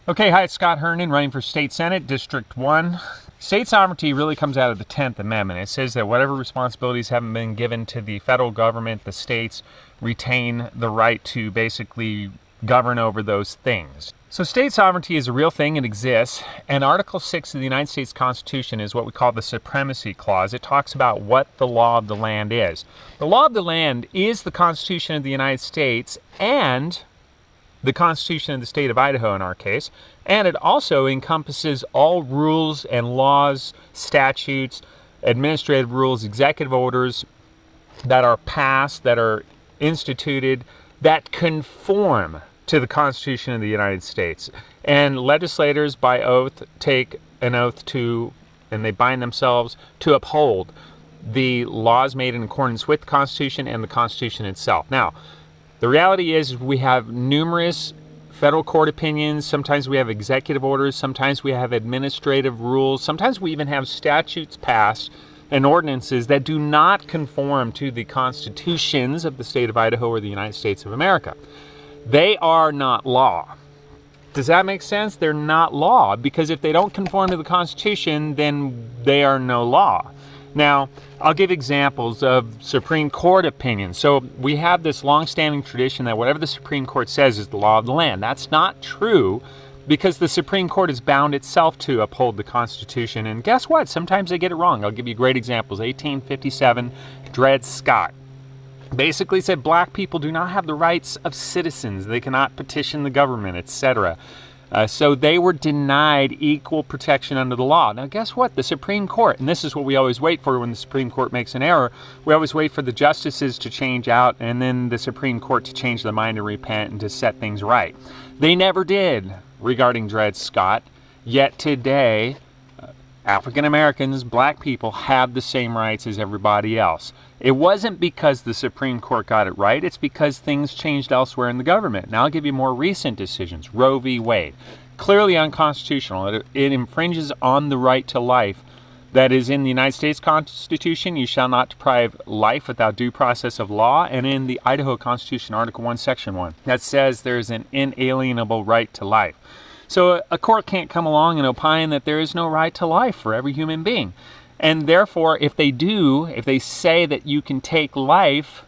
Okay, hi, it's Scott Herndon running for State Senate, District 1. State sovereignty really comes out of the 10th Amendment. It says that whatever responsibilities haven't been given to the federal government, the states retain the right to basically govern over those things. So state sovereignty is a real thing, it exists, and Article 6 of the United States Constitution is what we call the Supremacy Clause. It talks about what the law of the land is. The law of the land is the Constitution of the United States and the Constitution of the state of Idaho in our case, and it also encompasses all rules and laws, statutes, administrative rules, executive orders that are passed, that are instituted, that conform to the Constitution of the United States. And legislators by oath take an oath to, and they bind themselves to uphold the laws made in accordance with the Constitution and the Constitution itself. Now, the reality is we have numerous federal court opinions, sometimes we have executive orders, sometimes we have administrative rules, sometimes we even have statutes passed and ordinances that do not conform to the constitutions of the state of Idaho or the United States of America. They are not law. Does that make sense? They're not law, because if they don't conform to the Constitution, then they are no law. Now, I'll give examples of Supreme Court opinions. So we have this long-standing tradition that whatever the Supreme Court says is the law of the land. That's not true, because the Supreme Court has bound itself to uphold the Constitution. And guess what? Sometimes they get it wrong. I'll give you great examples. 1857, Dred Scott basically said black people do not have the rights of citizens. They cannot petition the government, etc. So they were denied equal protection under the law. Now guess what? The Supreme Court, and this is what we always wait for when the Supreme Court makes an error, we always wait for the justices to change out and then the Supreme Court to change their mind and repent and to set things right. They never did regarding Dred Scott, yet today African Americans, black people, have the same rights as everybody else. It wasn't because the Supreme Court got it right, it's because things changed elsewhere in the government. Now I'll give you more recent decisions. Roe v. Wade, clearly unconstitutional. It infringes on the right to life that is in the United States Constitution. You shall not deprive life without due process of law, and in the Idaho Constitution, Article 1, Section 1, that says there's an inalienable right to life. So a court can't come along and opine that there is no right to life for every human being. And therefore, if they say that you can take life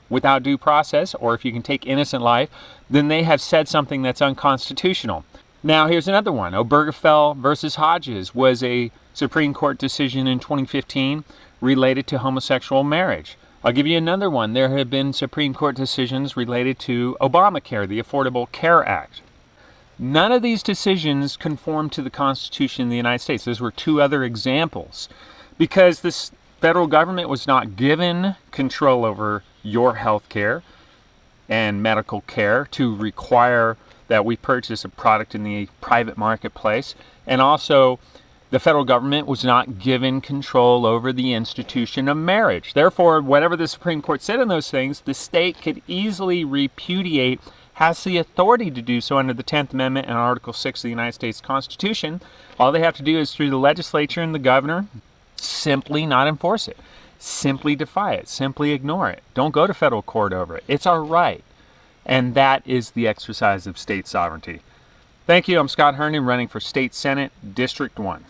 without due process, or if you can take innocent life, then they have said something that's unconstitutional. Now, here's another one. Obergefell versus Hodges was a Supreme Court decision in 2015 related to homosexual marriage. I'll give you another one. There have been Supreme Court decisions related to Obamacare, the Affordable Care Act. None of these decisions conform to the Constitution of the United States. Those were two other examples. Because this federal government was not given control over your health care and medical care to require that we purchase a product in the private marketplace. And also, the federal government was not given control over the institution of marriage. Therefore, whatever the Supreme Court said in those things, the state could easily repudiate, has the authority to do so under the 10th Amendment and Article 6 of the United States Constitution. All they have to do is through the legislature and the governor, simply not enforce it. Simply defy it. Simply ignore it. Don't go to federal court over it. It's our right. And that is the exercise of state sovereignty. Thank you. I'm Scott Herndon running for State Senate, District 1.